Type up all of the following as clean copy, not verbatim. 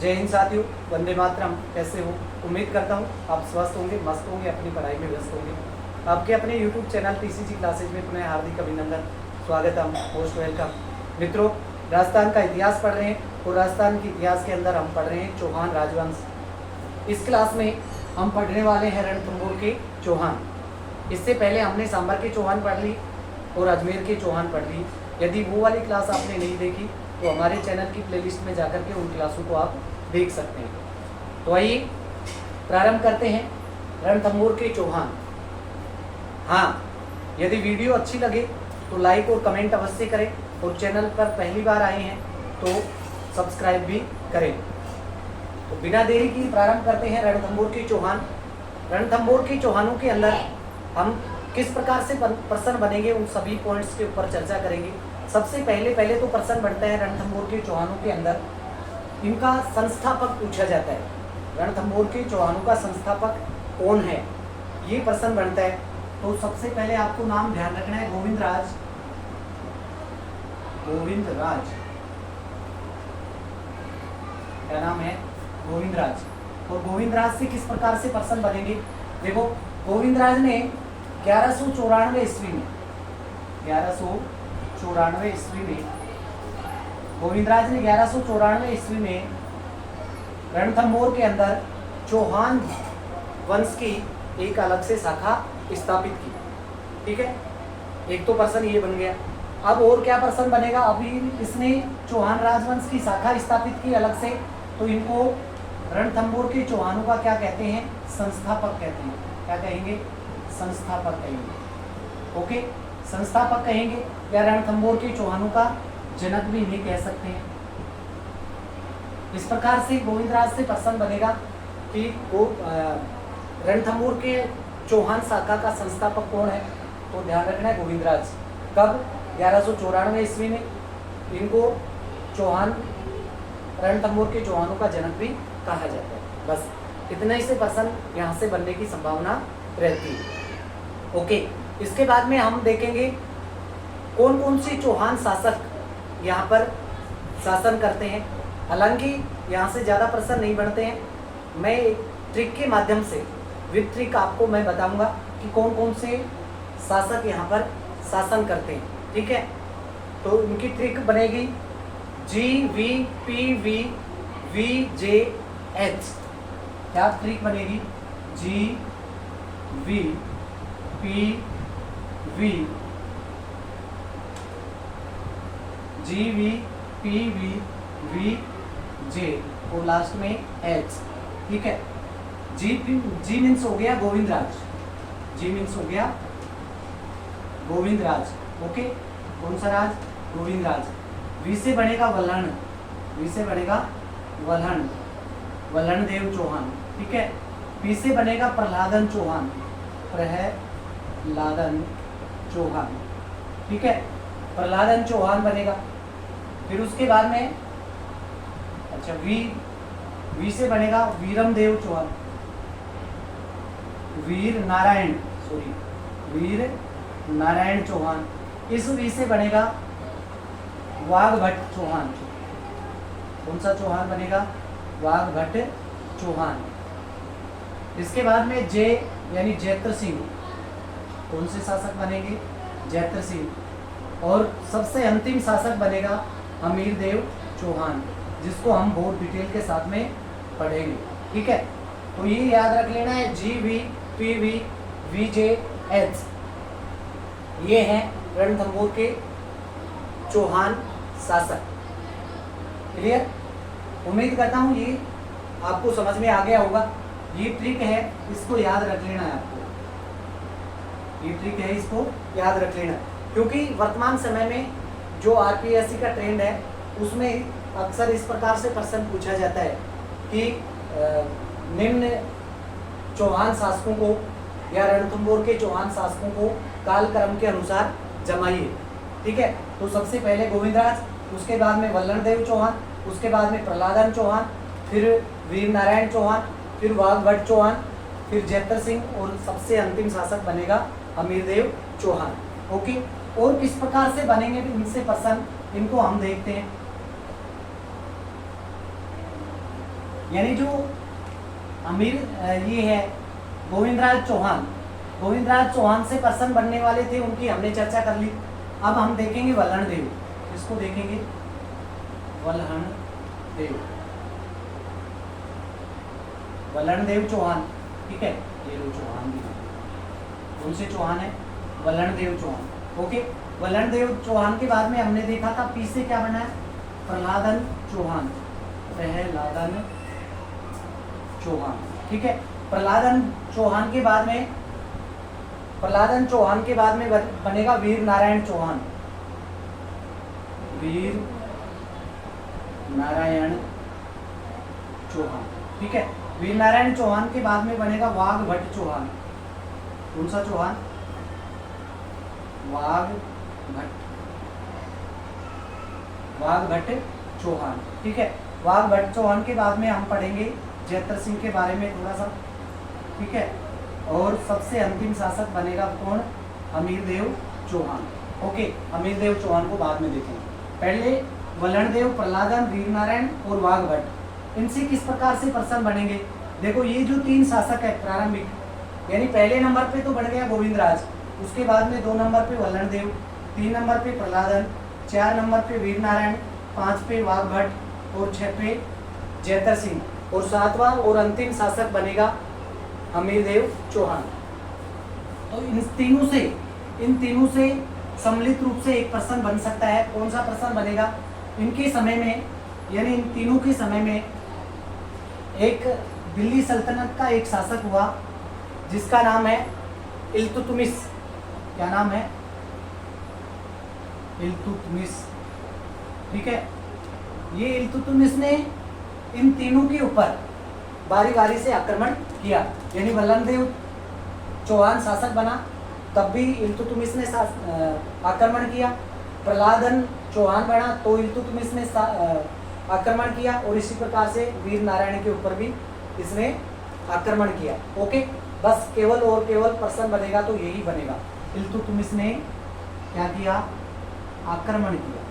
जय हिंद साथियों, वंदे मातरम। कैसे हो? उम्मीद करता हूँ आप स्वस्थ होंगे, मस्त होंगे, अपनी पढ़ाई में व्यस्त होंगे। आपके अपने YouTube चैनल TCG क्लासेज में पुनः हार्दिक अभिनंदन, स्वागतम, मोस्ट वेलकम। मित्रों, राजस्थान का इतिहास पढ़ रहे हैं और राजस्थान के इतिहास के अंदर हम पढ़ रहे हैं चौहान राजवंश। इस क्लास में हम पढ़ने वाले हैं रणथंभौर के चौहान। इससे पहले हमने सांभर के चौहान पढ़ ली और अजमेर के चौहान पढ़ ली। यदि वो वाली क्लास आपने नहीं देखी तो हमारे चैनल की प्लेलिस्ट में जाकर के उन क्लासों को आप देख सकते हैं। तो आइए प्रारंभ करते हैं रणथंभौर के चौहान। हाँ, यदि वीडियो अच्छी लगे तो लाइक और कमेंट अवश्य करें और चैनल पर पहली बार आए हैं तो सब्सक्राइब भी करें। तो बिना देरी की प्रारंभ करते हैं रणथंभौर के चौहान। रणथंभौर के चौहानों के अंदर हम किस प्रकार से प्रश्न बनेंगे उन सभी पॉइंट्स के ऊपर चर्चा करेंगे। सबसे पहले तो प्रश्न बनता है रणथंभौर के चौहानों के अंदर इनका संस्थापक पूछा जाता है। रणथंभौर के चौहानों का संस्थापक कौन है, ये प्रश्न बनता है। तो सबसे पहले आपको नाम ध्यान रखना है गोविंदराज। गोविंदराज क्या नाम है? गोविंदराज। और गोविंदराज से किस प्रकार से प्रश्न बनेंगे? देखो, गोविंदराज ने 1194 ईस्वी में 1194 ईस्वी में गोविंदराज ने 1194 ईस्वी में रणथंभौर के अंदर चौहान वंश की एक अलग से शाखा स्थापित की। ठीक है, एक तो प्रश्न ये बन गया। अब और क्या प्रश्न बनेगा? अभी इसने चौहान राजवंश की शाखा स्थापित की अलग से, तो इनको रणथंभौर के चौहानों का क्या कहते हैं? संस्थापक कहते हैं। क्या कहेंगे? संस्थापक कहेंगे। ओके, संस्थापक कहेंगे या रणथंभौर के चौहानों का जनक भी इन्हें कह सकते हैं। इस प्रकार से गोविंदराज से प्रश्न बनेगा कि रणथंभौर के चौहान शाखा का संस्थापक कौन है? तो ध्यान रखना है गोविंदराज। कब? 1194 ईस्वी में। इनको चौहान रणथंभौर के चौहानों का जनक भी कहा जाता है। बस इतना ही से प्रश्न यहाँ से बनने की संभावना रहती है। ओके, इसके बाद में हम देखेंगे कौन कौन से चौहान शासक यहाँ पर शासन करते हैं। हालांकि यहाँ से ज़्यादा प्रश्न नहीं बनते हैं, मैं एक ट्रिक के माध्यम से विद ट्रिक आपको मैं बताऊंगा कि कौन कौन से शासक यहाँ पर शासन करते हैं। ठीक है, तो उनकी ट्रिक बनेगी GVPVVJH। क्या ट्रिक बनेगी? GVPVVJ और लास्ट में H। ठीक है, जी मीन्स हो गया गोविंदराज। जी मीन्स हो गया गोविंदराज। ओके, कौन सा राज? गोविंदराज। वी से बनेगा वल्हण। वी से बनेगा वल्हण, वल्हण देव चौहान। ठीक है, पी से बनेगा प्रहलादन चौहान। प्रहलादन चौहान। ठीक है, प्रहलादन चौहान बनेगा। फिर उसके बाद में अच्छा वी से बनेगा वीरम देव चौहान। वीर नारायण चौहान। इस वी से बनेगा वाघभट्ट चौहान। कौन सा चौहान बनेगा? वाघभट्ट चौहान। इसके बाद में जे यानी जैत्र सिंह। कौन से शासक बनेंगे? जैत्र सिंह। और सबसे अंतिम शासक बनेगा हमीर देव चौहान, जिसको हम बहुत डिटेल के साथ में पढ़ेंगे। ठीक है, तो ये याद रख लेना है GVPVVJH। ये हैं रणथंभौर के चौहान शासक। क्लियर? उम्मीद करता हूँ ये आपको समझ में आ गया होगा। ये ट्रिक है, इसको याद रख लेना है आपको। ये ट्रिक है, इसको याद रख लेना, क्योंकि वर्तमान समय में जो RPSC का ट्रेंड है उसमें अक्सर इस प्रकार से प्रश्न पूछा जाता है कि निम्न चौहान शासकों को या रणथंभौर के चौहान शासकों को कालक्रम के अनुसार जमाइए। ठीक है, तो सबसे पहले गोविंदराज, उसके बाद में वल्लण देव चौहान, उसके बाद में प्रहलादन चौहान, फिर वीर नारायण चौहान, फिर वाघभट्ट चौहान, फिर जैत्र सिंह और सबसे अंतिम शासक बनेगा हमीर देव चौहान। ओके, और किस प्रकार से बनेंगे इनसे प्रश्न, इनको हम देखते हैं। यानी जो अमीर ये है गोविंदराज चौहान, गोविंदराज चौहान से प्रसन्न बनने वाले थे, उनकी हमने चर्चा कर ली। अब हम देखेंगे वल्लण देव, इसको देखेंगे वल्लण देव, वल्लण देव चौहान, ठीक है, ये लो चौहान भी कौन से चौहान है, वल्लण देव चौहान। ओके, वल्लण देव चौहान के बाद में हमने देखा था पी से क्या बना है, प्रहलादन चौहान, प्रहलादन चौहान, ठीक है। प्रहलादन चौहान के बाद में, प्रहलादन चौहान के बाद में बनेगा वीर नारायण चौहान, वीर नारायण चौहान, ठीक है। वीर नारायण चौहान के बाद में बनेगा वाघ भट्ट चौहान, कौन सा चौहान, वाघ भट्ट, वाघ भट्ट चौहान, ठीक है। वाघ भट्ट चौहान के बाद में हम पढ़ेंगे जयत्र सिंह के बारे में थोड़ा सा, ठीक है। और सबसे अंतिम शासक बनेगा कौन, अमीरदेव चौहान। ओके, अमीरदेव चौहान को बाद में देखेंगे। पहले वल्लण देव, प्रहलादन, वीर नारायण और वाघ भट्ट, इनसे किस प्रकार से प्रसन्न बनेंगे। देखो ये जो तीन शासक है प्रारंभिक, यानी पहले नंबर पे तो बन गया गोविंदराज, उसके बाद में 2 नंबर पे वल्लण देव, 3 नंबर पे प्रहलादन, 4 नंबर पे वीर नारायण, 5 पे वाघ भट्ट और 6 पे जयतर सिंह, और 7वां और अंतिम शासक बनेगा अमीरदेव चौहान। तो इन तीनों से सम्मिलित रूप से एक प्रश्न बन सकता है। कौन सा प्रश्न बनेगा, इनके समय में, यानी इन तीनों के समय में एक दिल्ली सल्तनत का एक शासक हुआ जिसका नाम है इल्तुतमिश। क्या नाम है, इल्तुतमिश, ठीक है। ये इल्तुतमिश ने इन तीनों के ऊपर बारी बारी से आक्रमण किया, यानी वल्लण देव चौहान शासक बना तब भी इल्तुतमिश ने आक्रमण किया, प्रहलादन चौहान बना तो इल्तुतमिश ने आक्रमण किया, और इसी प्रकार से वीर नारायण के ऊपर भी इसने आक्रमण किया। ओके, बस केवल और केवल प्रश्न बनेगा तो यही बनेगा, इल्तुतमिश ने क्या किया, आक्रमण किया।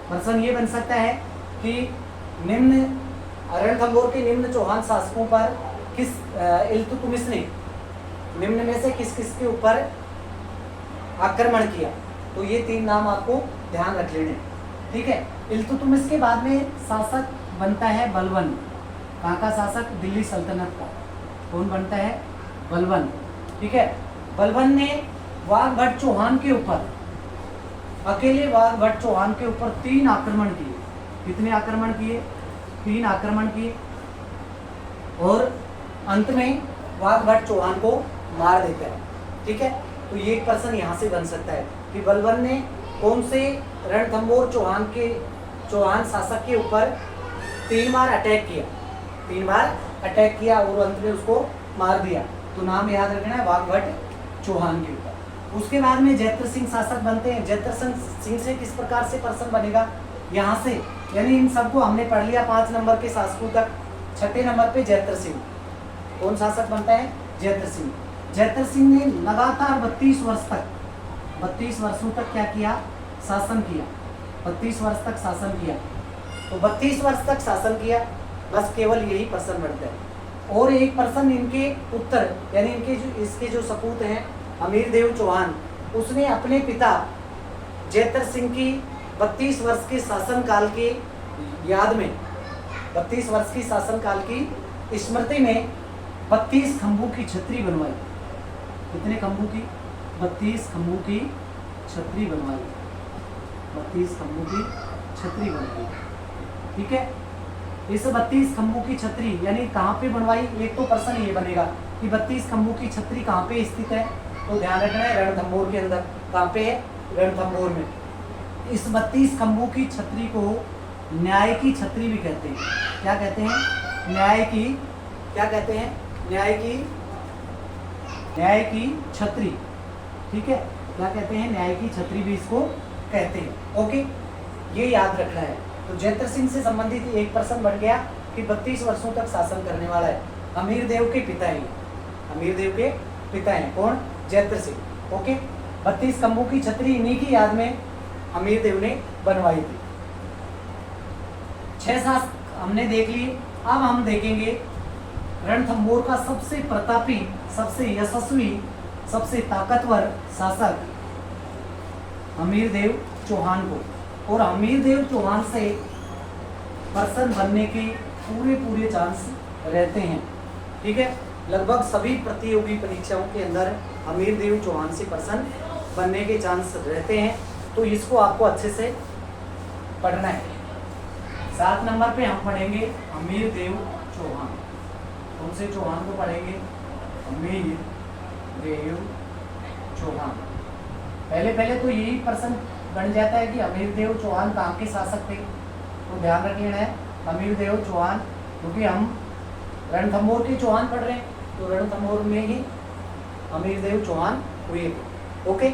प्रश्न ये बन सकता है कि निम्न रणथंभौर के निम्न चौहान शासकों पर किस इल्तुतमिश ने निम्न में से किस किस के ऊपर आक्रमण किया। तो ये 3 नाम आपको ध्यान रख लेने, ठीक है। इल्तुतमिश के बाद में शासक बनता है बलबन। कहाँ का शासक, दिल्ली सल्तनत का। कौन बनता है, बलबन, ठीक है। बलबन ने वाघ भट्ट चौहान के ऊपर, अकेले वाघ भट्ट चौहान के ऊपर 3 आक्रमण किए। कितने आक्रमण किए, 3 आक्रमण किए, और अंत में वाघ भट्ट चौहान को मार देता है, ठीक है। तो ये एक प्रश्न यहाँ से बन सकता है कि बलबन ने कौन से रणथंभौर चौहान शासक के ऊपर 3 बार अटैक किया, 3 बार अटैक किया और अंत में उसको मार दिया। तो नाम याद रखना है, वाघ भट्ट चौहान के ऊपर। उसके बाद में जयत्र सिंह शासक बनते हैं। जयत्र सिंह से किस प्रकार से प्रश्न बनेगा, यहाँ से, यानी इन सबको हमने पढ़ लिया 5 नंबर के शासकों तक। 6ठे नंबर पे जयत्र सिंह, कौन शासक बनता है, जयत्र सिंह। जयत्र सिंह ने लगातार 32 वर्ष तक, 32 वर्षों तक क्या किया, शासन किया, 32 वर्ष तक शासन किया। तो 32 वर्ष तक शासन किया, बस केवल यही प्रश्न बढ़ता है। और एक प्रश्न इनके उत्तर, यानी इनके इसके जो सपूत हैं अमीरदेव चौहान, उसने अपने पिता जयत्र सिंह की 32 वर्ष के शासनकाल के याद में, 32 वर्ष की शासनकाल की स्मृति में 32 खंभों की छतरी बनवाई। कितने खंभों की, 32 खंभों की छतरी बनवाई, 32 खंभों की छतरी बनवाई, ठीक है। इस 32 खंभों की छतरी यानी कहाँ पे बनवाई, एक तो प्रश्न ये बनेगा कि 32 खंभों की छतरी कहाँ पे स्थित है। तो ध्यान रखना है, रणथंभौर के अंदर। कहाँ पे है, रणथंभौर में। इस 32 खंभों की छतरी को न्याय की छतरी भी कहते हैं। क्या कहते हैं, न्याय की, क्या कहते हैं, न्याय की छतरी, ठीक है। क्या कहते हैं, न्याय की छतरी भी इसको कहते हैं। ओके, ये याद रखना है। तो जयत्र सिंह से संबंधित एक प्रश्न बन गया कि 32 वर्षों तक शासन करने वाला है, अमीरदेव के पिता हैं, अमीरदेव के पिता हैं, कौन, जयत्र सिंह। ओके, 32 खंभों की छतरी इन्हीं की याद में अमीरदेव ने बनवाई थी। 6 शासक हमने देख लिए। अब हम देखेंगे रणथंभौर का सबसे प्रतापी, सबसे यशस्वी, सबसे ताकतवर शासक हमीरदेव चौहान को। और हमीरदेव चौहान से प्रसन्न बनने के पूरे चांस रहते हैं। ठीक है, लगभग सभी प्रतियोगी परीक्षाओं के अंदर हमीरदेव चौहान से प्रसन्न बनने के चांस रहते हैं। तो इसको आपको अच्छे से पढ़ना है। 7 नंबर पे हम पढ़ेंगे हमीरदेव चौहान। कौन से चौहान को पढ़ेंगे? हमीरदेव चौहान। पहले तो यही प्रश्न बन जाता है कि हमीरदेव चौहान कहाँ के शासक थे, तो ध्यान रख लेना है हमीरदेव चौहान, क्योंकि हम रणथंभौर के चौहान पढ़ रहे हैं, तो रणथंभौर में ही हमीरदेव चौहान हुए थे। ओके,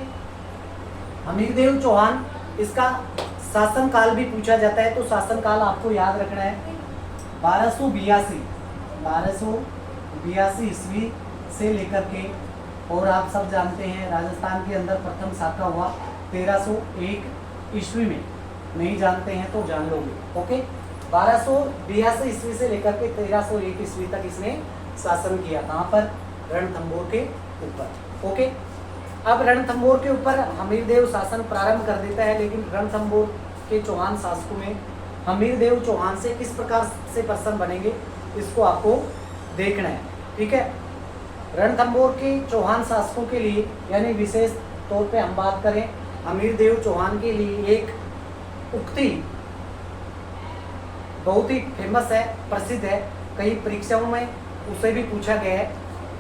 हमीरदेव चौहान, इसका शासनकाल भी पूछा जाता है, तो शासनकाल आपको याद रखना है 1282 ईस्वी से लेकर के, और आप सब जानते हैं राजस्थान के अंदर प्रथम शाखा हुआ 1301 ईस्वी में। नहीं जानते हैं तो जान लोगे। ओके, 1282 ईस्वी से लेकर के 1301 ईस्वी तक इसने शासन किया। कहाँ पर? रणथंभौर के ऊपर। ओके, अब रणथंभौर के ऊपर हमीरदेव शासन प्रारंभ कर देता है, लेकिन रणथंभौर के चौहान शासकों में हमीरदेव चौहान से किस प्रकार से प्रसन्न बनेंगे, इसको आपको देखना है। ठीक है, रणथंभौर के चौहान शासकों के लिए, यानी विशेष तौर पे हम बात करें हमीरदेव चौहान के लिए, एक उक्ति बहुत ही फेमस है, प्रसिद्ध है, कई परीक्षाओं में उसे भी पूछा गया है,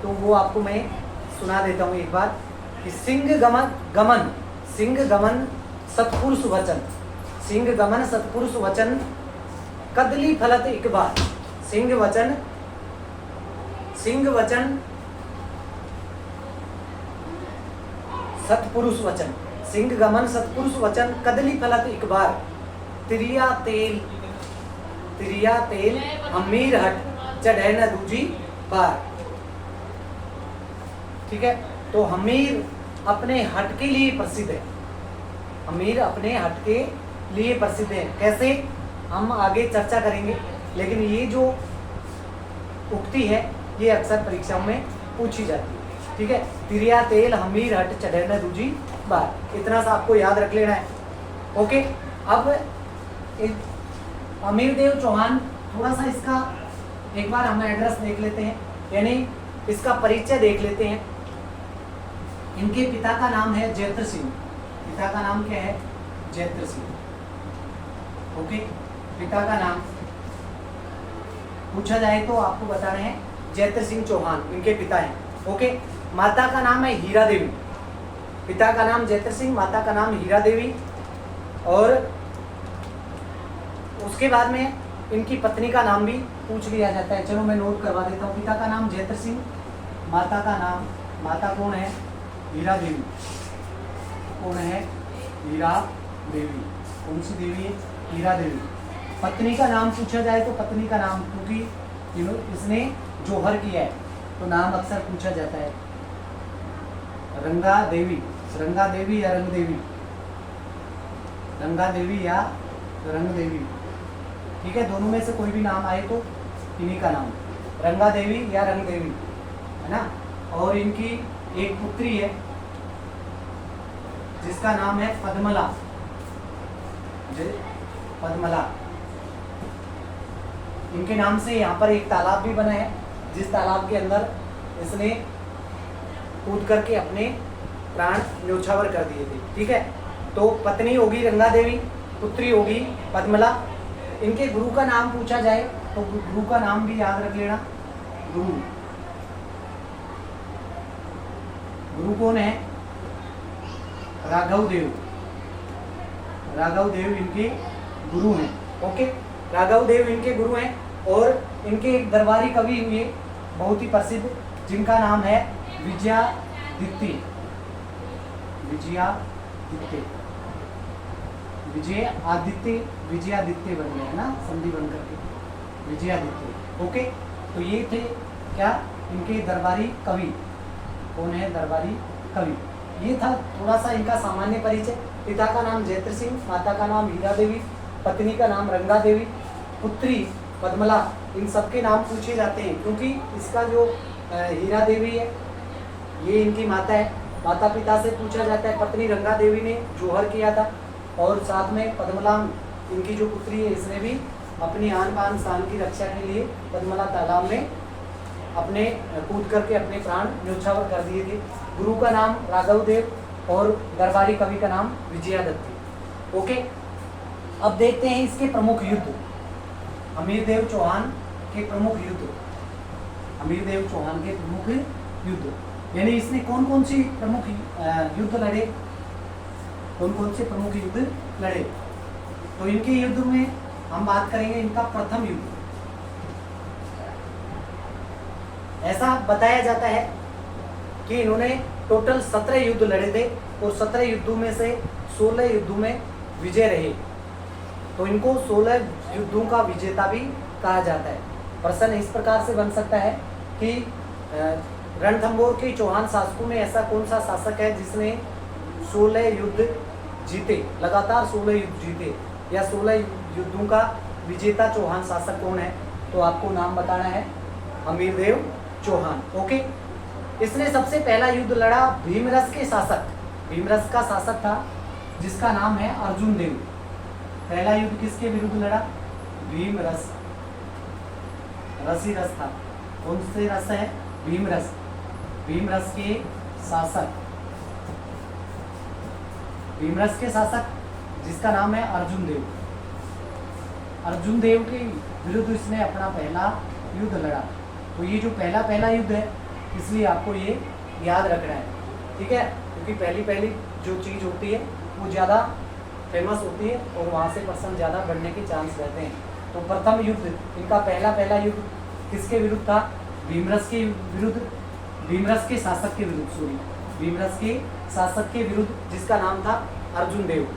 तो वो आपको मैं सुना देता हूँ एक बार कि सिंह गमन सत्पुरुष वचन, सिंह गमन सत्पुरुष वचन कदली फलत एक बार। सिंह वचन सत्पुरुष वचन, सिंह गमन सत्पुरुष वचन कदली फलत एक बार। तिरिया तेल हमीर हट चढ़े न दूजी बार। ठीक है, तो हमीर अपने हट के लिए प्रसिद्ध है, हमीर अपने हट के लिए प्रसिद्ध है। कैसे, हम आगे चर्चा करेंगे, लेकिन ये जो उक्ति है ये अक्सर परीक्षाओं में पूछी जाती है। ठीक है, तिरिया तेल हमीर हट चढ़े न दूजी बार, इतना सा आपको याद रख लेना है। ओके, अब हमीरदेव चौहान, थोड़ा सा इसका एक बार हम एड्रेस देख लेते हैं, यानी इसका परिचय देख लेते हैं। इनके पिता का नाम है जैत्र सिंह। पिता का नाम क्या है? जैत्र सिंह। ओके, पिता का नाम पूछा जाए तो आपको बताना है जैत्र सिंह चौहान इनके पिता हैं। ओके, माता का नाम है हीरा देवी। पिता का नाम जैत्र सिंह, माता का नाम हीरा देवी। और उसके बाद में इनकी पत्नी का नाम भी पूछ लिया जाता है। चलो मैं नोट करवा देता हूँ। पिता का नाम जैत्र सिंह, माता का नाम, माता कौन है? हीरा देवी। कौन है? हीरा देवी। कौन सी देवी है? हीरा देवी। पत्नी का नाम पूछा जाए तो पत्नी का नाम, क्योंकि इसने जोहर किया है तो नाम अक्सर पूछा जाता है। रंगा देवी, रंगा देवी या रंग देवी, रंगा देवी या रंग देवी। ठीक है, दोनों में से कोई भी नाम आए तो इन्हीं का नाम, रंगा देवी या रंग देवी, है ना। और इनकी एक पुत्री है जिसका नाम है पद्मला। पद्मला, इनके नाम से यहाँ पर एक तालाब भी बना है, जिस तालाब के अंदर इसने कूद करके अपने प्राण न्योछावर कर दिए थे। ठीक है, तो पत्नी होगी रंगा देवी, पुत्री होगी पद्मला। इनके गुरु का नाम पूछा जाए तो गुरु का नाम भी याद रख लेना। गुरु कौन है? राघव देव। राघव देव इनके गुरु हैं। ओके, राघव देव इनके गुरु हैं। और इनके एक दरबारी कवि हुए बहुत ही प्रसिद्ध, जिनका नाम है विजयादित्य। विजयादित्य बन गया है ना, संधि बन करके विजयादित्य। ओके, तो ये थे क्या? इनके दरबारी कवि। कौन है दरबारी कवि? ये था थोड़ा सा इनका सामान्य परिचय। पिता का नाम जैत्र सिंह, माता का नाम हीरा देवी, पत्नी का नाम रंगा देवी। पुत्री पद्मला, इन सबके नाम पूछे जाते हैं, क्योंकि इसका जो हीरा देवी है ये इनकी माता है। माता पिता से पूछा जाता है, पत्नी रंगा देवी ने जौहर किया था, और साथ में पद्मला इनकी जो पुत्री है इसने भी अपनी आन बान शान की रक्षा के लिए पद्मला तालाब में अपने कूद करके अपने प्राण न्योछावर कर दिए थे। गुरु का नाम राघव देव और दरबारी कवि का नाम विजयादत्त। ओके, अब देखते हैं इसके प्रमुख युद्ध। अमीरदेव चौहान के प्रमुख युद्ध, अमीरदेव चौहान के प्रमुख युद्ध, यानी इसने कौन कौन सी प्रमुख युद्ध लड़े, कौन कौन से प्रमुख युद्ध लड़े। तो इनके युद्ध में हम बात करेंगे इनका प्रथम युद्ध। ऐसा बताया जाता है कि इन्होंने टोटल 17 युद्ध लड़े थे और 17 युद्धों में से 16 युद्धों में विजय रहे, तो इनको 16 युद्धों का विजेता भी कहा जाता है। प्रश्न इस प्रकार से बन सकता है कि रणथंभौर के चौहान शासकों में ऐसा कौन सा शासक है जिसने 16 युद्ध जीते, लगातार 16 युद्ध जीते, या 16 युद्धों का विजेता चौहान शासक कौन है। तो आपको नाम बताना है अमीरदेव चौहान। ओके, इसने सबसे पहला युद्ध लड़ा भीमरस के शासक, भीमरस का शासक था जिसका नाम है अर्जुन देव। पहला युद्ध किसके विरुद्ध लड़ा? भीमरस, रसी रस था, कौन से रस है? भीमरस, भीमरस के शासक, भीमरस के शासक जिसका नाम है अर्जुन देव। अर्जुन देव के विरुद्ध इसने अपना पहला युद्ध लड़ा। तो ये जो पहला युद्ध है इसलिए आपको ये याद रखना है, ठीक है, क्योंकि पहली जो चीज़ होती है वो ज़्यादा फेमस होती है और वहाँ से पर्सन ज़्यादा बढ़ने के चांस रहते हैं। तो प्रथम युद्ध, इनका पहला युद्ध किसके विरुद्ध था? भीमरस के विरुद्ध, भीमरस के शासक के विरुद्ध, सॉरी, भीमरस के शासक के विरुद्ध जिसका नाम था अर्जुन देव।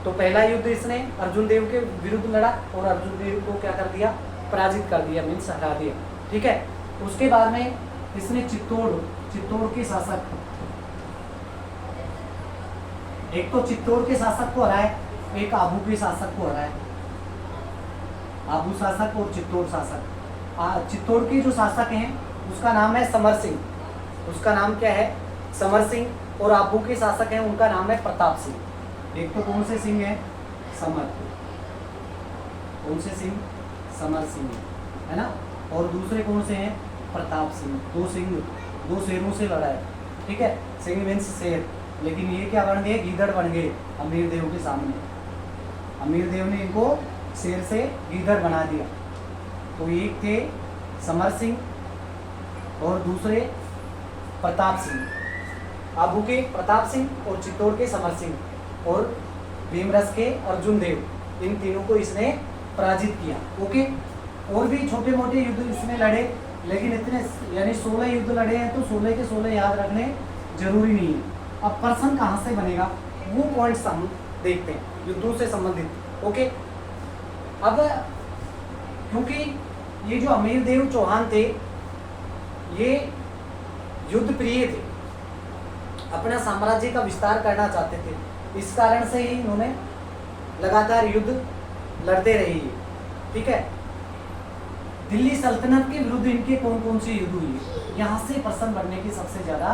तो पहला युद्ध इसने अर्जुन देव के विरुद्ध लड़ा और अर्जुन देव को क्या कर दिया? पराजित कर दिया, मीन्स हरा दिया, ठीक है। उसके बाद में इसने चित्तौड़ के शासक, एक तो चित्तौड़ के शासक को हराया, एक आबू के शासक को हराया, आबू शासक और चित्तौड़ शासक। चित्तौड़ के जो शासक हैं उसका नाम है समर सिंह, उसका नाम क्या है? समर सिंह। और आबू के शासक हैं उनका नाम है प्रताप सिंह। एक तो कौन से सिंह है? समर, कौन से सिंह? समर सिंह, है ना। और दूसरे कौन से हैं? प्रताप सिंह। दो शेरों से लड़ा है, ठीक है। सिंह मीन्स शेर, लेकिन ये क्या बन गए? गीदड़ बन गए अमीरदेव के सामने। अमीरदेव ने इनको शेर से गीदड़ बना दिया। तो एक थे समर सिंह और दूसरे प्रताप सिंह। आबू के प्रताप सिंह और चित्तौड़ के समर सिंह और भीमरस के अर्जुन देव, इन तीनों को इसने पराजित किया। ओके, और भी छोटे मोटे युद्ध इसने लड़े, लेकिन इतने यानी 16 युद्ध लड़े हैं तो 16 के 16 याद रखने जरूरी नहीं है। अब पर्सन कहाँ से बनेगा वो पॉइंट्स हम देखते हैं युद्धों से संबंधित। ओके, अब क्योंकि ये जो अमीरदेव चौहान थे ये युद्ध प्रिय थे, अपना साम्राज्य का विस्तार करना चाहते थे, इस कारण से ही इन्होंने लगातार युद्ध लड़ते रहे, ठीक है। दिल्ली सल्तनत के विरुद्ध इनके कौन कौन से युद्ध हुए, यहाँ से प्रश्न बनने के सबसे ज़्यादा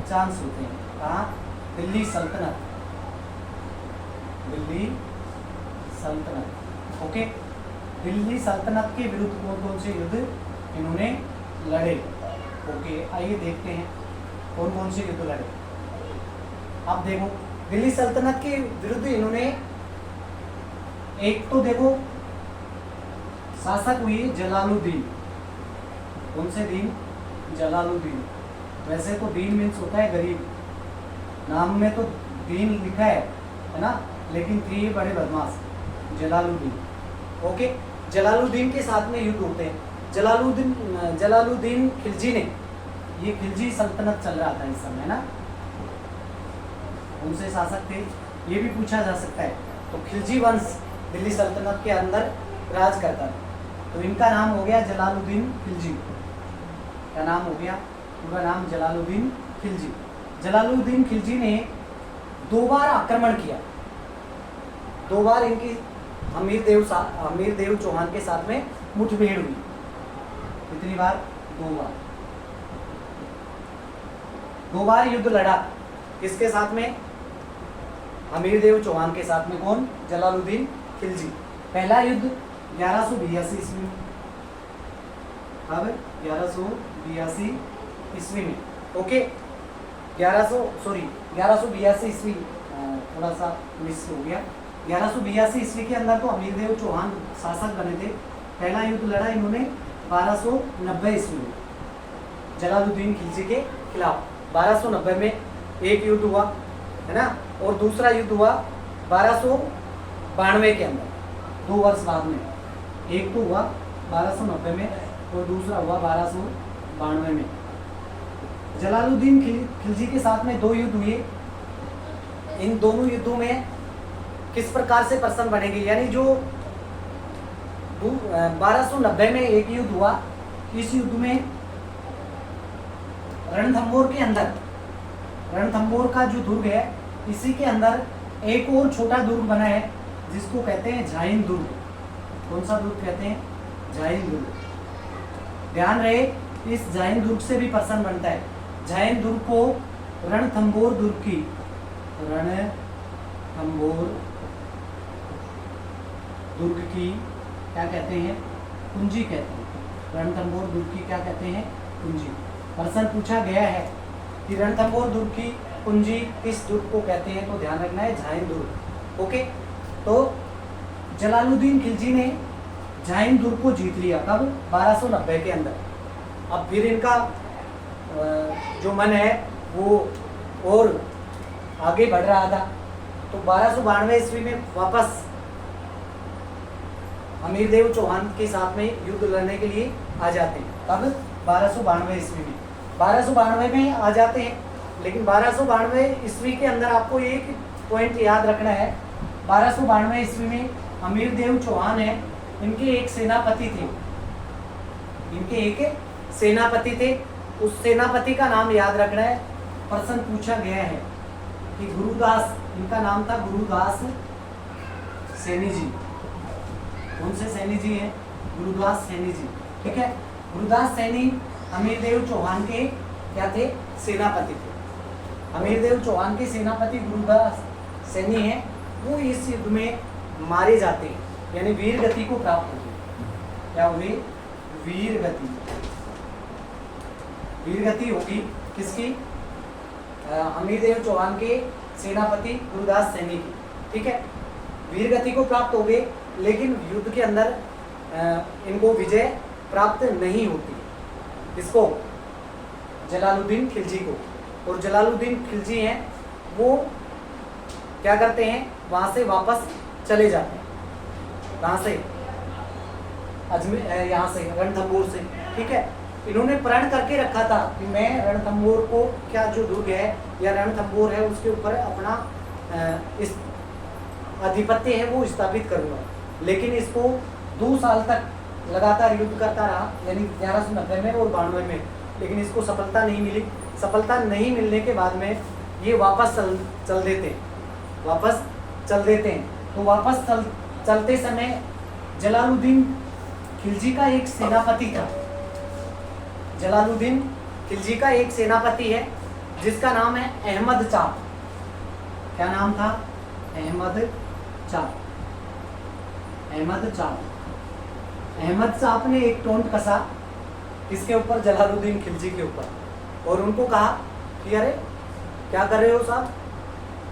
चांस होते हैं। कहाँ? दिल्ली सल्तनत, दिल्ली सल्तनत। ओके, दिल्ली सल्तनत के विरुद्ध कौन कौन से युद्ध इन्होंने लड़े। ओके, आइए देखते हैं कौन कौन से युद्ध लड़े। आप देखो, दिल्ली सल्तनत के विरुद्ध इन्होंने, एक तो देखो शासक हुए जलालुद्दीन। कौन से दीन? जलालुद्दीन। वैसे तो दीन मीन्स होता है गरीब, नाम में तो दीन लिखा है ना, लेकिन थे ये बड़े बदमाश, जलालुद्दीन। ओके, जलालुद्दीन के साथ में युद्ध होते हैं। जलालुद्दीन खिलजी ने, ये खिलजी सल्तनत चल रहा था इस समय, ना। उनसे शासक थे, ये भी पूछा जा सकता है। तो खिलजी वंश दिल्ली सल्तनत के अंदर राज करता था, तो इनका नाम हो गया जलालुद्दीन खिलजी। क्या नाम हो गया? पूरा नाम जलालुद्दीन खिलजी। जलालुद्दीन खिलजी ने 2 बार आक्रमण किया, 2 बार इनकी हमीर देव चौहान के साथ में मुठभेड़ हुई। कितनी बार? 2 बार। 2 बार युद्ध लड़ा। किसके साथ में? हमीर देव चौहान के साथ में। कौन? जलालुद्दीन खिलजी। पहला युद्ध 1182 ईस्वी में। अब 1182 ईस्वी में। ओके, 1182 ईस्वी, थोड़ा सा मिस हो गया। 1182 ईस्वी के अंदर तो हमीर देव चौहान शासक बने थे। पहला युद्ध लड़ा इन्होंने 1290 ईस्वी में जलालुद्दीन खिलजी के खिलाफ। 1290 में एक युद्ध हुआ, है ना, और दूसरा युद्ध हुआ 1292 के अंदर, 2 वर्ष बाद में। एक तो हुआ 1290 में और दूसरा हुआ 1292 में। जलालुद्दीन खिलजी के साथ में 2 युद्ध हुए। इन दोनों युद्धों में किस प्रकार से प्रश्न बनेंगे, यानी जो 1290 में एक युद्ध हुआ, इस युद्ध में रणथंबोर के अंदर, रणथंबोर का जो दुर्ग है, इसी के अंदर एक और छोटा दुर्ग बना है जिसको कहते हैं झाइन दुर्ग। कौन सा दुर्ग कहते हैं? झाइन दुर्ग। ध्यान रहे, इस झाइन दुर्ग से भी प्रश्न बनता है। झाइन दुर्ग को रणथंबोर दुर्ग की, रणथंबोर दुर्ग की क्या कहते हैं? कुंजी कहते हैं। रणथंबोर दुर्ग की क्या कहते हैं? कुंजी। प्रश्न पूछा गया है कि रणथंबोर दुर्ग की कुंजी किस दुर्ग को कहते हैं, तो ध्यान रखना है झाइन दुर्ग। ओके, तो जलालुद्दीन खिलजी ने झाइन दुर्ग को जीत लिया। कब? 1290 के अंदर। अब फिर इनका जो मन है वो और आगे बढ़ रहा था, तो 1292 ईस्वी में वापस हमीर देव चौहान के साथ में युद्ध लड़ने के लिए आ जाते हैं। कब? 1292 ईस्वी में। 1292 में आ जाते हैं, लेकिन 1292 ईस्वी के अंदर आपको एक पॉइंट याद रखना है। 1292 ईस्वी में हमीर देव चौहान है, इनके एक सेनापति थे। इनके एक सेनापति थे। उस सेनापति का नाम याद रखना है। प्रश्न पूछा गया है कि गुरुदास, इनका नाम था गुरुदास सैनी जी। कौन से सैनी जी हैं? गुरुदास सैनी जी। ठीक है, गुरुदास सैनी हमीर देव चौहान के क्या थे? सेनापति थे। हमीर देव चौहान के सेनापति गुरुदास सैनी हैं, वो इस युद्ध में मारे जाते हैं, यानी वीर गति को प्राप्त होगी। क्या हुई? वीर गति। वीर गति होगी किसकी? हमीर देव चौहान के सेनापति गुरुदास सैनी की। ठीक है, वीर गति को प्राप्त हो गए, लेकिन युद्ध के अंदर इनको विजय प्राप्त नहीं होती। इसको जलालुद्दीन खिलजी को। और जलालुद्दीन खिलजी हैं, वो क्या करते हैं? वहाँ से वापस चले जाते हैं। कहाँ से? अजमेर, यहाँ से, रणथंबोर से। ठीक है, इन्होंने प्रण करके रखा था कि मैं रणथंबोर को, क्या जो दुर्ग है या रणथंबोर है, उसके ऊपर अपना इस आधिपत्य है वो स्थापित करूँगा। लेकिन इसको 2 साल तक लगातार युद्ध करता रहा, यानी 1190 में और 92 में, लेकिन इसको सफलता नहीं मिली। सफलता नहीं मिलने के बाद में ये वापस चल देते हैं। तो वापस चलते समय जलालुद्दीन खिलजी का एक सेनापति था। जलालुद्दीन खिलजी का एक सेनापति है जिसका नाम है अहमद चाप। क्या नाम था? अहमद चाप। अहमद चाप ने एक टोंट कसा किसके ऊपर? जलालुद्दीन खिलजी के ऊपर, और उनको कहा कि अरे क्या कर रहे हो साहब,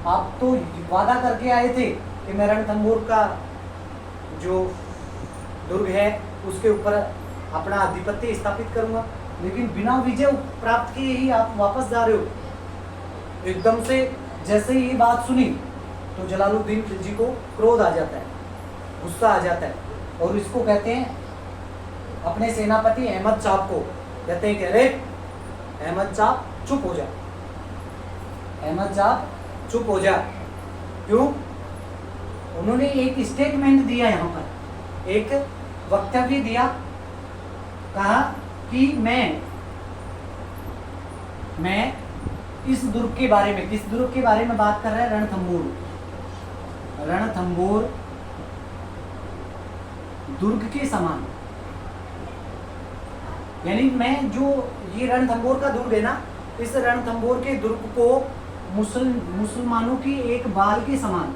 आप तो वादा करके आए थे कि मैं रणथंबोर का जो दुर्ग है उसके ऊपर अपना आधिपत्य स्थापित करूंगा, लेकिन बिना विजय प्राप्त किए ही आप वापस जा रहे हो। एकदम से जैसे ही ये बात सुनी तो जलालुद्दीन खिलजी को क्रोध आ जाता है, गुस्सा आ जाता है, और इसको कहते हैं, अपने सेनापति अहमद चाप को कहते हैं कि अरे अहमद चाप चुप हो जा, अहमद चाप चुप हो जा। क्यों? उन्होंने एक स्टेटमेंट दिया, यहाँ पर एक वक्तव्य दिया, कहा कि मैं इस दुर्ग के बारे में, किस दुर्ग के बारे में बात कर रहा है? रणथंबोर दुर्ग के समान, यानी मैं जो ये रणथंभौर का दुर्ग है ना, इस रणथंभौर के दुर्ग को मुसलमानों की एक बाल के समान,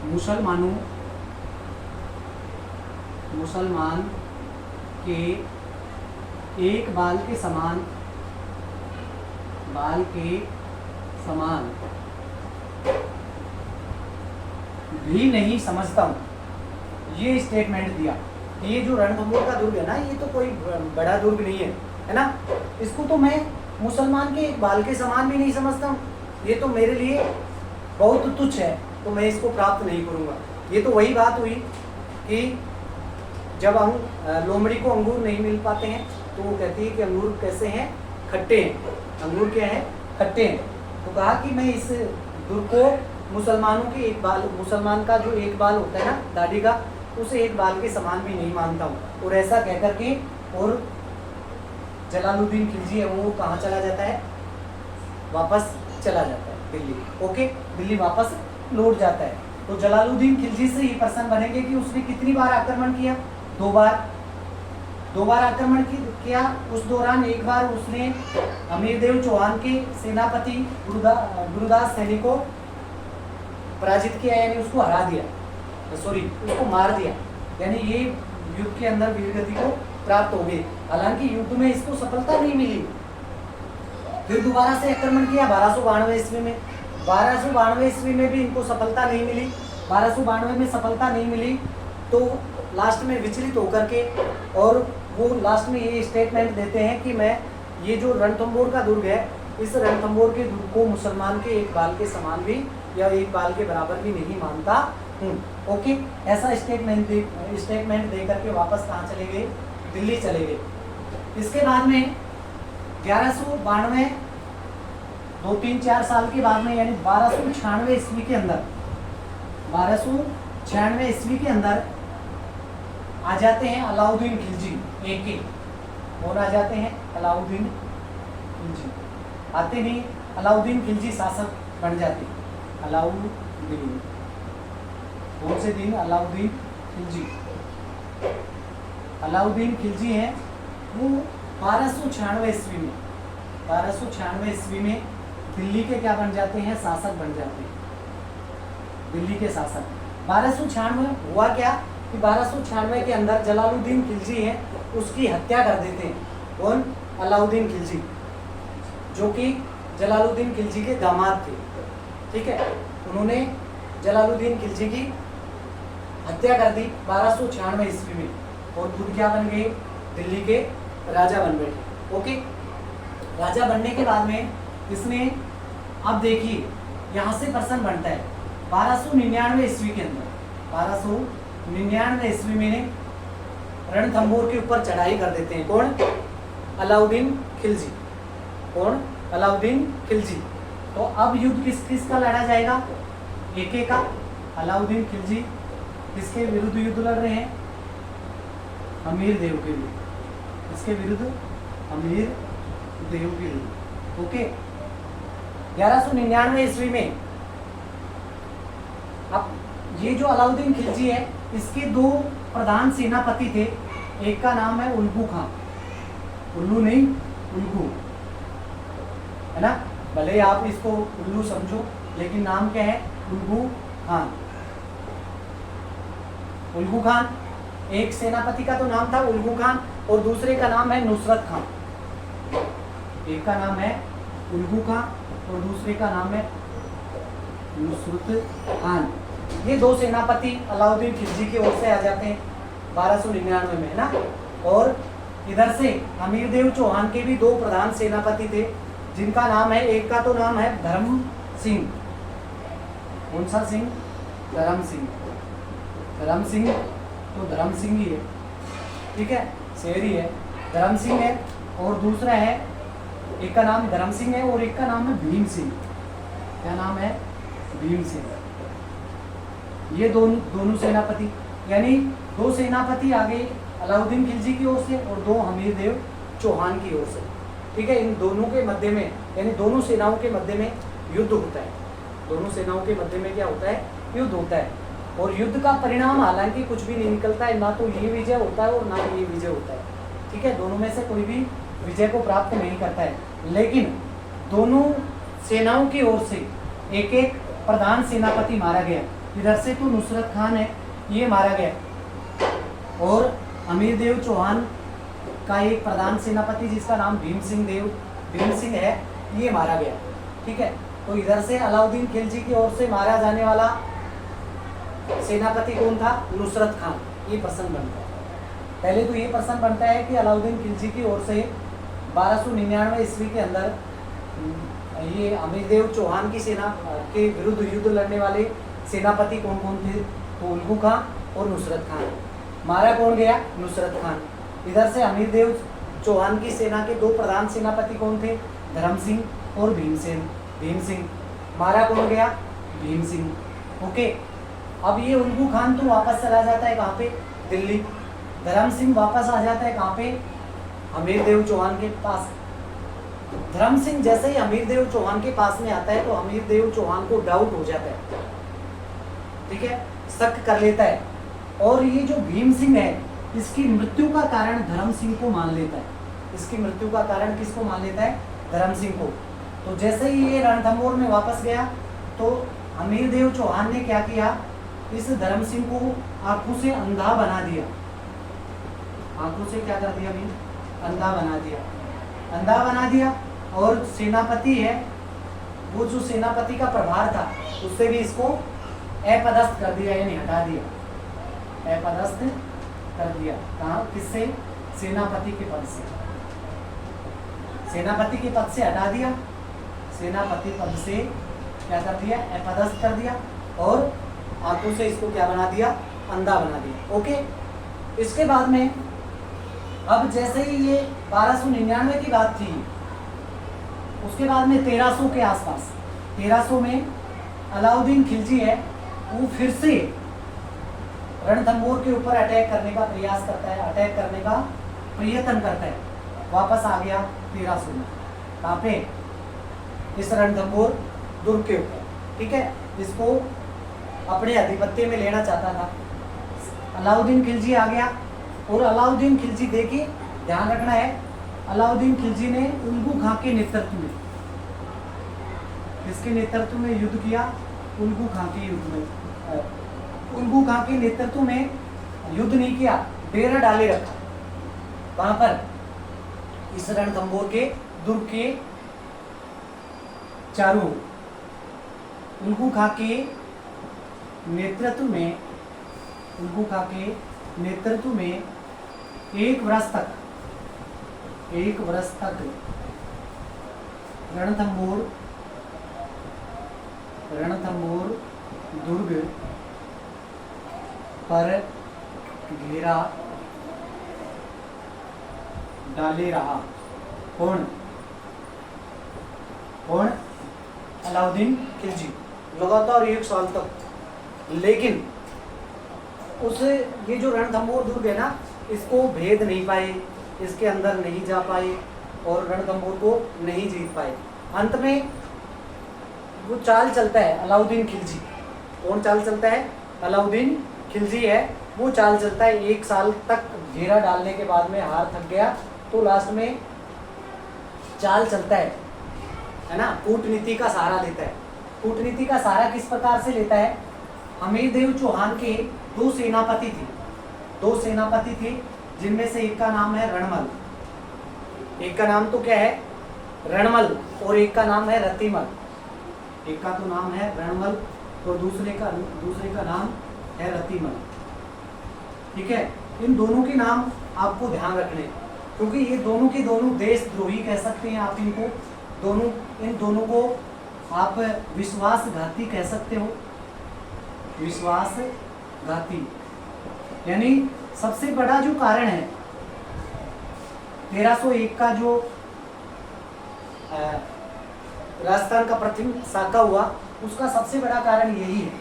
मुसलमान के एक बाल के समान भी नहीं समझता हूँ। ये स्टेटमेंट दिया। ये जो रणथंभौर का दुर्ग है ना, ये तो कोई बड़ा दुर्ग नहीं है ना, इसको तो मैं मुसलमान के एक बाल के समान भी नहीं समझता हूँ। ये तो मेरे लिए बहुत तुच्छ है, तो मैं इसको प्राप्त नहीं करूँगा। ये तो वही बात हुई कि जब लोमड़ी को अंगूर नहीं मिल पाते हैं तो वो कहती है कि अंगूर कैसे हैं, खट्टे हैं। अंगूर क्या है, खट्टे हैं। तो कहा कि मैं इस दुर्ग को मुसलमानों के एक बाल, मुसलमान का जो एक बाल होता है ना दाढ़ी का, उसे एक बाल के समान भी नहीं मानता हूँ। और ऐसा कह करके और जलालुद्दीन खिलजी है वो कहाँ चला जाता है, वापस चला जाता है दिल्ली। ओके, दिल्ली वापस लौट जाता है। तो जलालुद्दीन खिलजी से ये प्रश्न बनेंगे कि उसने कितनी बार आक्रमण किया, 2 बार आक्रमण किया। उस दौरान एक बार उसने अमीरदेव चौहान के सेनापति गुरुदास सैनी को पराजित किया, यानी उसको हरा दिया, उसको मार दिया, यानी ये युद्ध के अंदर वीरगति को प्राप्त हो गई। हालांकि युद्ध में इसको सफलता नहीं मिली। फिर दोबारा से आक्रमण किया 1292 ईस्वी में। 1292 ईस्वी में भी इनको सफलता नहीं मिली। 1292 में सफलता नहीं मिली तो लास्ट में विचलित होकर के और वो लास्ट में ये स्टेटमेंट देते हैं कि मैं ये जो रणथंभौर का दुर्ग है, इस रणथंभौर के दुर्ग को मुसलमान के एक बाल के समान भी या एक बाल के बराबर भी नहीं मानता हूँ। ओके, ऐसा स्टेटमेंट दे करके वापस कहाँ चले गए, दिल्ली चले गए। इसके बाद में 1192 2-3-4 साल के बाद में, यानी 1296 ईस्वी के अंदर, 1296 ईस्वी के अंदर आ जाते हैं अलाउद्दीन खिलजी। एक कौन आ जाते हैं, अलाउद्दीन खिलजी। आते नहीं, अलाउद्दीन खिलजी शासक बन जाते। अलाउद्दीन, कौन से दिन, अलाउद्दीन खिलजी। अलाउद्दीन खिलजी हैं वो 1296 ईस्वी में, 1296 ईस्वी में दिल्ली के क्या बन जाते हैं, शासक बन जाते हैं, दिल्ली के शासक। 1296 हुआ क्या कि 1296 के अंदर जलालुद्दीन खिलजी हैं उसकी हत्या कर देते हैं। कौन, अलाउद्दीन खिलजी, जो कि जलालुद्दीन खिलजी के दामाद थे। ठीक है, उन्होंने जलालुद्दीन खिलजी की हत्या कर दी 1296 ईस्वी में और खुद क्या बन गए, दिल्ली के राजा बन बैठे। ओके, राजा बनने के बाद में इसने, अब देखिए यहाँ से प्रश्न बनता है 1299 ईस्वी के अंदर, 1299 ईस्वी में रणथंभौर के ऊपर चढ़ाई कर देते हैं। कौन, अलाउद्दीन खिलजी। कौन, अलाउद्दीन खिलजी। तो अब युद्ध किस का लड़ा जाएगा, एके का। अलाउद्दीन खिलजी किसके विरुद्ध युद्ध लड़ रहे हैं, अमीर देव के विरुद्ध। इसके विरुद्ध, अमीर देव के विरुद्ध। ओके, 1199 ईस्वी में अब ये जो अलाउद्दीन खिलजी है इसके 2 प्रधान सेनापति थे। एक का नाम है उल्गू खां, उल्लू नहीं, उल्गू, है ना, भले आप इसको उल्लू समझो लेकिन नाम क्या है, उल्गू खान। उल्गू खान, एक सेनापति का तो नाम था उल्गू खान और दूसरे का नाम है नुसरत खान। एक का नाम है उल्गू खान और दूसरे का नाम है नुसरत खान। ये 2 सेनापति अलाउद्दीन खिलजी की ओर से आ जाते हैं 1299 में, है ना। और इधर से अमीरदेव चौहान के भी 2 प्रधान सेनापति थे जिनका नाम है, एक का तो नाम है धर्म सिंह। कौन सा सिंह, धर्म सिंह। धर्म सिंह तो धर्म सिंह ही है, ठीक है, शेरी है, धर्म सिंह है। और दूसरा है, एक का नाम धर्म सिंह है और एक का नाम है भीम सिंह। क्या नाम है, भीम सिंह। ये दोनों सेनापति, यानी 2 सेनापति आ गए अलाउद्दीन खिलजी की ओर से और 2 अमीरदेव चौहान की ओर से। ठीक है, इन दोनों के मध्य में, यानी दोनों सेनाओं के मध्य में युद्ध होता है, दोनों सेनाओं के मध्य में क्या होता है, युद्ध होता है। और युद्ध का परिणाम हालांकि कुछ भी नहीं निकलता है, ना तो ये विजय होता है और ना ये विजय होता है, ठीक है, दोनों में से कोई भी विजय को प्राप्त नहीं करता है। लेकिन दोनों सेनाओं की ओर से एक एक प्रधान सेनापति मारा गया। इधर से तो नुसरत खान है, ये मारा गया, और अमीर देव चौहान का एक प्रधान सेनापति जिसका नाम भीम सिंह है, ये मारा गया, ठीक है। तो इधर से अलाउद्दीन खिलजी की ओर से मारा जाने वाला सेनापति कौन था, नुसरत खान, ये प्रश्न बनता है। पहले तो ये प्रश्न बनता है कि अलाउद्दीन खिलजी की ओर से 1299 ईस्वी के अंदर ये अमीर देव चौहान की सेना के विरुद्ध युद्ध लड़ने वाले सेनापति कौन कौन थे, तो उल्गू खान और नुसरत खान। मारा कौन गया, नुसरत खान। इधर से अमीर देव चौहान की सेना के दो प्रधान सेनापति कौन थे, धर्म सिंह और भीम सिंह। मारा कौन गया, भीम सिंह। ओके, अब ये उल्गू खान तो वापस चला जाता है कहाँ पे, दिल्ली। धर्म सिंह वापस आ जाता है कहाँ पे, अमीर देव चौहान के पास। धर्म सिंह जैसे ही अमीर देव चौहान के पास में आता है तो अमीर देव चौहान को डाउट हो जाता है, ठीक है, शक कर लेता है, और ये जो भीम सिंह है इसकी मृत्यु का कारण धर्म सिंह को मान लेता है। इसकी मृत्यु का कारण किसको मान लेता है, धर्म सिंह को। तो जैसे ही ये रणथंभौर में वापस गया तो अमीर देव चौहान ने क्या किया, इस धर्म सिंह को आंखों से अंधा बना दिया। आंखों से क्या कर दिया भाई, अंधा बना दिया। और सेनापति है, वो जो सेनापति का प्रभार था उससे भी इसको अपदस्थ कर दिया, यानी हटा दिया, अपदस्थ कर दिया। कहाँ, किससे, सेनापति के पद से। सेनापति के पद से हटा दिया, सेनापति पद से क्या कर दिया, अपदस्थ कर दिया, और आंखों से इसको क्या बना दिया, अंधा बना दिया। ओके, इसके बाद में अब जैसे ही ये 1299 की बात थी, उसके बाद में 1300 के आसपास, 1300 में अलाउद्दीन खिलजी है वो फिर से रणथंभौर के ऊपर अटैक करने का प्रयास करता है, अटैक करने का प्रयत्न करता है। वापस आ गया 1300 में, कहाँ पे, इस रणथंभौर दुर्ग के ऊपर, ठीक है। इसको अपने आधिपत्य में लेना चाहता था। अलाउद्दीन खिलजी आ गया, और अलाउद्दीन खिलजी, देखिए ध्यान रखना है, अलाउद्दीन खिलजी ने उल्गू खां के नेतृत्व में, किसके नेतृत्व में युद्ध किया, उल्गू खां के युद्ध में, उल्गू खां के नेतृत्व में युद्ध नहीं किया, डेरा डाले रखा। वहां पर इस रणथंभौर के दुर्ग के चारों ओर उल्गू खां के नेतृत्व में, उल्गू खां के नेतृत्व में एक वर्ष तक रणथंभौर दुर्ग पर घेरा डाले रहा। कौन, अलाउद्दीन खिलजी, लगातार 1 साल तक। लेकिन उस ये जो रणथंभौर दुर्ग है ना, इसको भेद नहीं पाए, इसके अंदर नहीं जा पाए और रणथंभौर को नहीं जीत पाए। अंत में वो चाल चलता है अलाउद्दीन खिलजी। कौन चाल चलता है, अलाउद्दीन खिलजी है, वो चाल चलता है। 1 साल तक घेरा डालने के बाद में हार थक गया तो लास्ट में चाल चलता है ना, कूटनीति का सहारा लेता है। कूटनीति का सहारा किस प्रकार से लेता है, अमीर देव चौहान के दो सेनापति थे जिनमें से एक का नाम है रणमल, एक का नाम तो क्या है, रणमल, और एक का नाम है रतिमल। एक का तो नाम है रणमल और दूसरे का नाम है रतिमल, ठीक है। इन दोनों के नाम आपको ध्यान रखने, क्योंकि ये दोनों के दोनों देशद्रोही कह सकते हैं आप इनको, इन दोनों को आप विश्वासघाती कह सकते हो, विश्वासघाती। यानी सबसे बड़ा जो कारण है 1301 का जो राजस्थान का प्रथम साका हुआ, उसका सबसे बड़ा कारण यही है।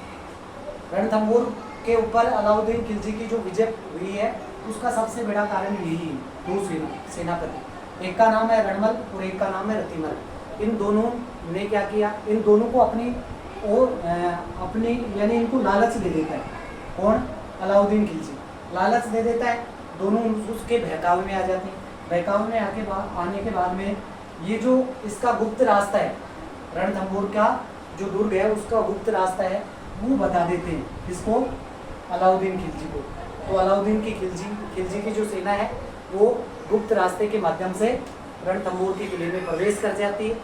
रणथंभौर के ऊपर अलाउद्दीन खिलजी की जो विजय हुई है उसका सबसे बड़ा कारण यही है। दो सेनापति, एक का नाम है रणमल और एक का नाम है रतिमल। इन दोनों ने क्या किया, इन दोनों को अपनी और अपनी यानी इनको लालच दे देता है। कौन? अलाउद्दीन खिलजी लालच दे देता है। दोनों उसके बहकावे में आ जाते हैं। बहकावे में आने के बाद में ये जो इसका गुप्त रास्ता है, रणथंभौर का जो दुर्ग है उसका गुप्त रास्ता है, वो बता देते हैं किसको? अलाउद्दीन खिलजी को। तो अलाउद्दीन की खिलजी की जो सेना है वो गुप्त रास्ते के माध्यम से रणथंभौर के किले में प्रवेश कर जाती है।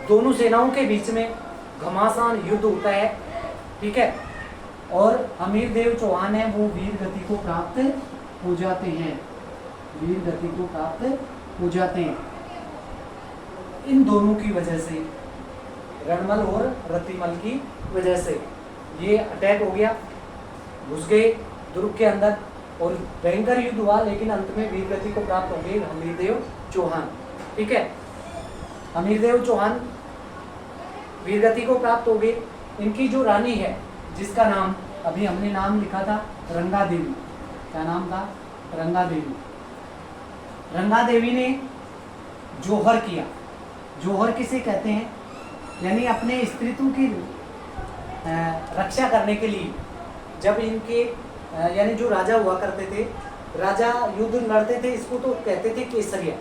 दोनों सेनाओं के बीच में घमासान युद्ध होता है, ठीक है। और अमीर देव चौहान है वो वीर गति को प्राप्त हो जाते हैं, वीर गति को प्राप्त हो जाते हैं। इन दोनों की वजह से, रणमल और रतिमल की वजह से ये अटैक हो गया, घुस गए दुर्ग के अंदर और भयंकर युद्ध हुआ, लेकिन अंत में वीर गति को प्राप्त हो गए अमीरदेव चौहान, ठीक है। अमीरदेव चौहान वीर गति को प्राप्त हो गए। इनकी जो रानी है जिसका नाम अभी हमने नाम लिखा था रंगा देवी, क्या नाम था? रंगा देवी। रंगा देवी ने जोहर किया। जोहर किसे कहते हैं? यानी अपने स्त्रीत्व की रक्षा करने के लिए, जब इनके यानी जो राजा हुआ करते थे, राजा युद्ध लड़ते थे, इसको तो कहते थे केसरिया।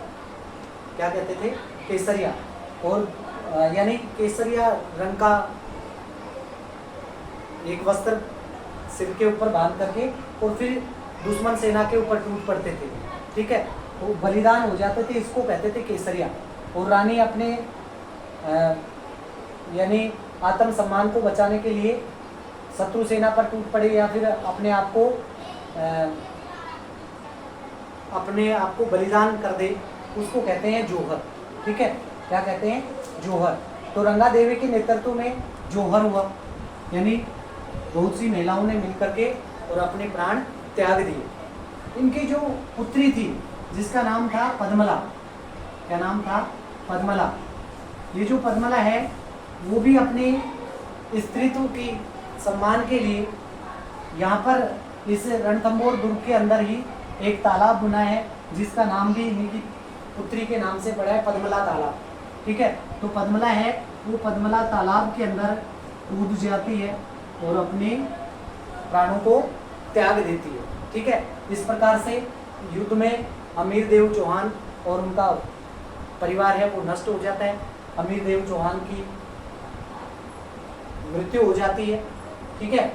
क्या कहते थे? केसरिया। और यानी केसरिया रंग का एक वस्त्र सिर के ऊपर बांध करके और फिर दुश्मन सेना के ऊपर टूट पड़ते थे, ठीक है। तो बलिदान हो जाते थे, इसको कहते थे केसरिया। और रानी अपने यानी आत्मसम्मान को बचाने के लिए शत्रु सेना पर टूट पड़े या फिर अपने आप को बलिदान कर दे, उसको कहते हैं जोहर, ठीक है। क्या कहते हैं? जोहर। तो रंगा देवी के नेतृत्व में जोहर हुआ, यानी बहुत सी महिलाओं ने मिलकर के और अपने प्राण त्याग दिए। इनकी जो पुत्री थी जिसका नाम था पद्मला, क्या नाम था? पद्मला। ये जो पद्मला है वो भी अपने स्त्रीत्व की सम्मान के लिए यहाँ पर इस रणथंभौर दुर्ग के अंदर ही एक तालाब बना है, जिसका नाम भी इन्हीं की पुत्री के नाम से पड़ा है, पद्मला तालाब, ठीक है। तो पद्मला है वो पद्मला तालाब के अंदर कूद जाती है और अपने प्राणों को त्याग देती है, ठीक है। इस प्रकार से युद्ध में अमीरदेव चौहान और उनका परिवार है वो नष्ट हो जाता है। अमीरदेव चौहान की मृत्यु हो जाती है, ठीक है।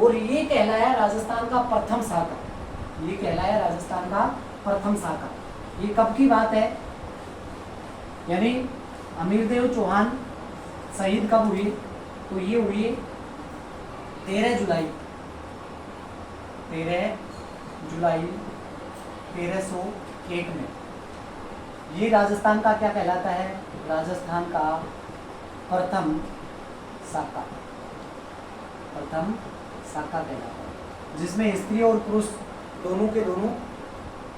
और ये कहलाया राजस्थान का प्रथम साका, ये कहलाया राजस्थान का प्रथम साका। ये कब की बात है? यानी अमीरदेव चौहान शहीद कब हुए? तो ये हुए 13 जुलाई 1301 में। ये राजस्थान का क्या कहलाता है? राजस्थान का प्रथम साका, प्रथम साका कहलाता है, जिसमें स्त्री और पुरुष दोनों के दोनों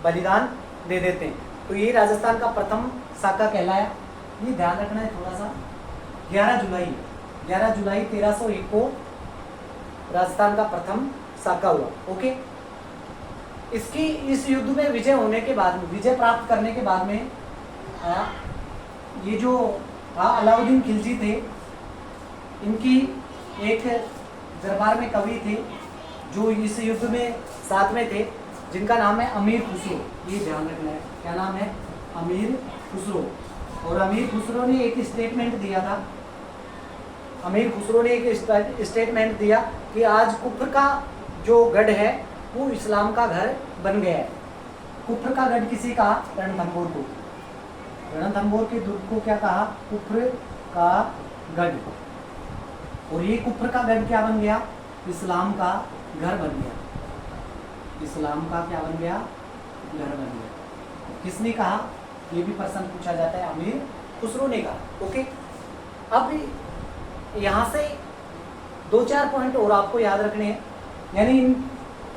बलिदान दे देते हैं। तो ये राजस्थान का प्रथम साका कहलाया। ये ध्यान रखना है थोड़ा सा। 11 जुलाई 1301 को राजस्थान का प्रथम साका हुआ, ओके। इसकी इस युद्ध में विजय होने के बाद में, विजय प्राप्त करने के बाद में ये जो अलाउद्दीन खिलजी थे, इनकी एक दरबार में कवि थे जो इस युद्ध में साथ में थे, जिनका नाम है अमीर खुसरो। ये ध्यान रखना है, क्या नाम है? अमीर खुसरो। और अमीर खुसरो ने एक स्टेटमेंट दिया था, अमीर खुसरो ने एक स्टेटमेंट दिया कि आज कुफ्र का जो गढ़ है वो इस्लाम का घर बन गया है। कुफ्र का गढ़ किसी कहा? रणथंभौर को। रणथंभौर के दुर्ग को क्या कहा? कुफ्र का गढ़। और ये कुफ्र का गढ़ क्या बन गया? इस्लाम का घर बन गया। इस्लाम का क्या बन गया? घर बन गया। किसने कहा? ये भी प्रश्न पूछा जाता है, अमीर खुसरो ने कहा, ओके। अब यहाँ से 2-4 पॉइंट और आपको याद रखने हैं, यानी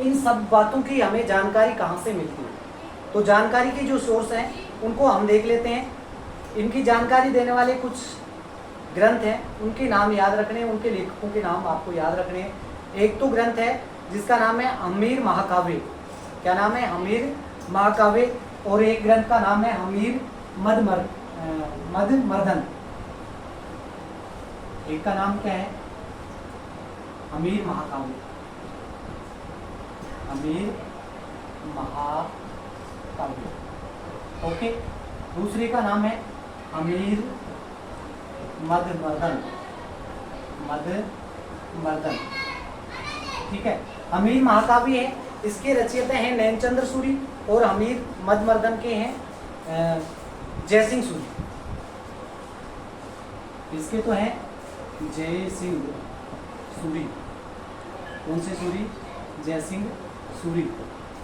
इन सब बातों की हमें जानकारी कहाँ से मिलती है। तो जानकारी के जो सोर्स हैं उनको हम देख लेते हैं। इनकी जानकारी देने वाले कुछ ग्रंथ हैं, उनके नाम याद रखने हैं, उनके लेखकों के नाम आपको याद रखने हैं। एक तो ग्रंथ है जिसका नाम है हमीर महाकाव्य, क्या नाम है? हमीर महाकाव्य। और एक ग्रंथ का नाम है हमीर मधमर्दन। एक का नाम क्या है? अमीर महाकाव्य, अमीर महाकाव्य। ओके, दूसरे का नाम है अमीर मधमर्दन, मधमर्दन। ठीक है, अमीर महाकाव्य है, इसके रचयिता हैं नैनचंद्र सूरी और अमीर मधमर्दन के हैं जयसिंह सूरी। इसके तो हैं जयसिंह सूरी। कौन से सूरी? जयसिंह सूरी।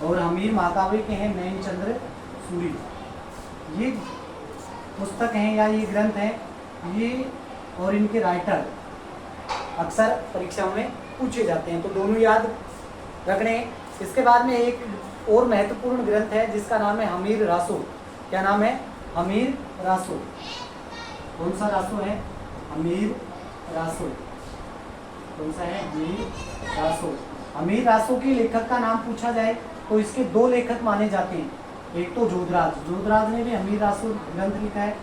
और अमीर महाकाव्य के हैं नैनचंद्र सूरी। ये पुस्तक हैं या ये ग्रंथ हैं, ये और इनके राइटर अक्सर परीक्षाओं में पूछे जाते हैं, तो दोनों याद रखने हैं। इसके बाद में एक और महत्वपूर्ण ग्रंथ है जिसका नाम है हमीर रासो। क्या नाम है? हमीर रासो। कौन सा रासो है? हमीर रासो। कौन सा है? हमीर रासो। हमीर रासो के लेखक का नाम पूछा जाए तो इसके दो लेखक माने जाते हैं, एक तो जोधराज, जोधराज ने भी हमीर रासो ग्रंथ लिखा है,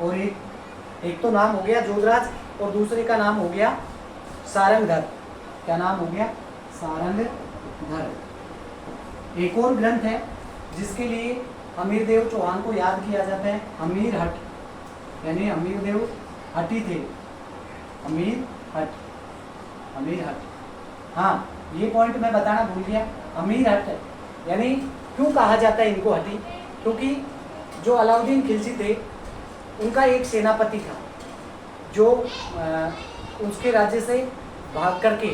और एक तो नाम हो गया जोधराज और दूसरे का नाम हो गया सारंगधर। क्या नाम हो गया? सारंगधर। एक और ग्रंथ है जिसके लिए हमीरदेव चौहान को याद किया जाता है, हमीर हट, यानी हमीरदेव हटी थे, हमीर हट, हमीर हट। हाँ, ये पॉइंट मैं बताना भूल गया, हमीर हट यानी क्यों कहा जाता है इनको हटी? क्योंकि जो अलाउद्दीन खिलजी थे उनका एक सेनापति था जो उसके राज्य से भाग करके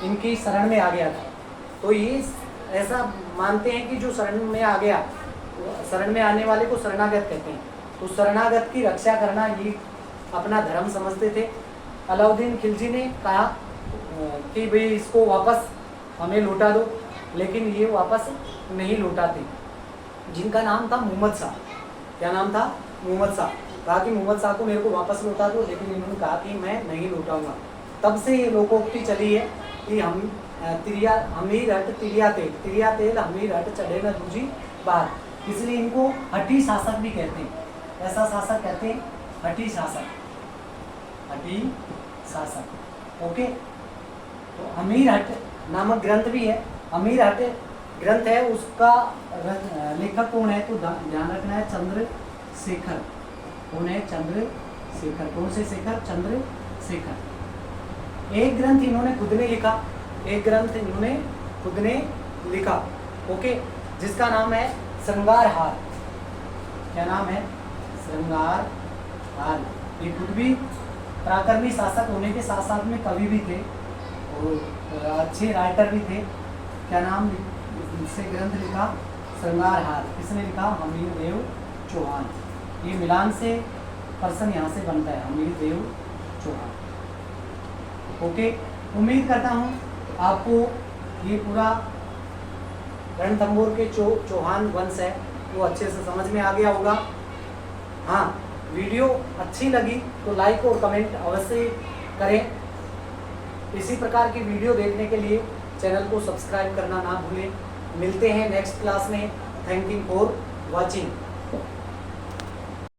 इनकी शरण में आ गया था। तो ये ऐसा मानते हैं कि जो शरण में आ गया, शरण में आने वाले को शरणागत कहते हैं, तो शरणागत की रक्षा करना ये अपना धर्म समझते थे। अलाउद्दीन खिलजी ने कहा कि भाई इसको वापस हमें लौटा दो, लेकिन ये वापस नहीं लौटाते, जिनका नाम था मोहम्मद शाह। क्या नाम था? मोहम्मद शाह। कहा कि मोहम्मद शाह को मेरे को वापस लौटा दो, लेकिन इन्होंने कहा कि मैं नहीं लौटाऊंगा। तब से ये लोकोक्ति चली है कि हम हमीर हट तिरिया तेल हमीर हट चढ़े न दूजी बात, इसलिए इनको हटी शासक भी कहते हैं। ऐसा शासक कहते हैं हटी शासक, हटी शासक। ओके, तो अमीर हट नामक ग्रंथ भी है। अमीर हट ग्रंथ है, उसका लेखक कौन है? तो ध्यान रखना है चंद्रशेखर। कौन है? चंद्रशेखर। कौन से शेखर? चंद्रशेखर। एक ग्रंथ इन्होंने खुद ने लिखा, एक ग्रंथ इन्होंने खुद ने लिखा, ओके, जिसका नाम है श्रृंगार हार। क्या नाम है? श्रृंगार हार। ये खुद भी पराक्रमी शासक होने के साथ साथ में कवि भी थे और अच्छे राइटर भी थे। क्या नाम से ग्रंथ लिखा? श्रृंगार हार। किसने लिखा? हमीरदेव चौहान। ये मिलान से पर्सन यहाँ से बनता है, हमीरदेव चौहान। ओके, उम्मीद करता हूँ आपको ये पूरा रणथंभौर के चौहान वंश है वो अच्छे से समझ में आ गया होगा। हाँ, वीडियो अच्छी लगी तो लाइक और कमेंट अवश्य करें। इसी प्रकार की वीडियो देखने के लिए चैनल को सब्सक्राइब करना ना भूलें। मिलते हैं नेक्स्ट क्लास में। Thank you for watching.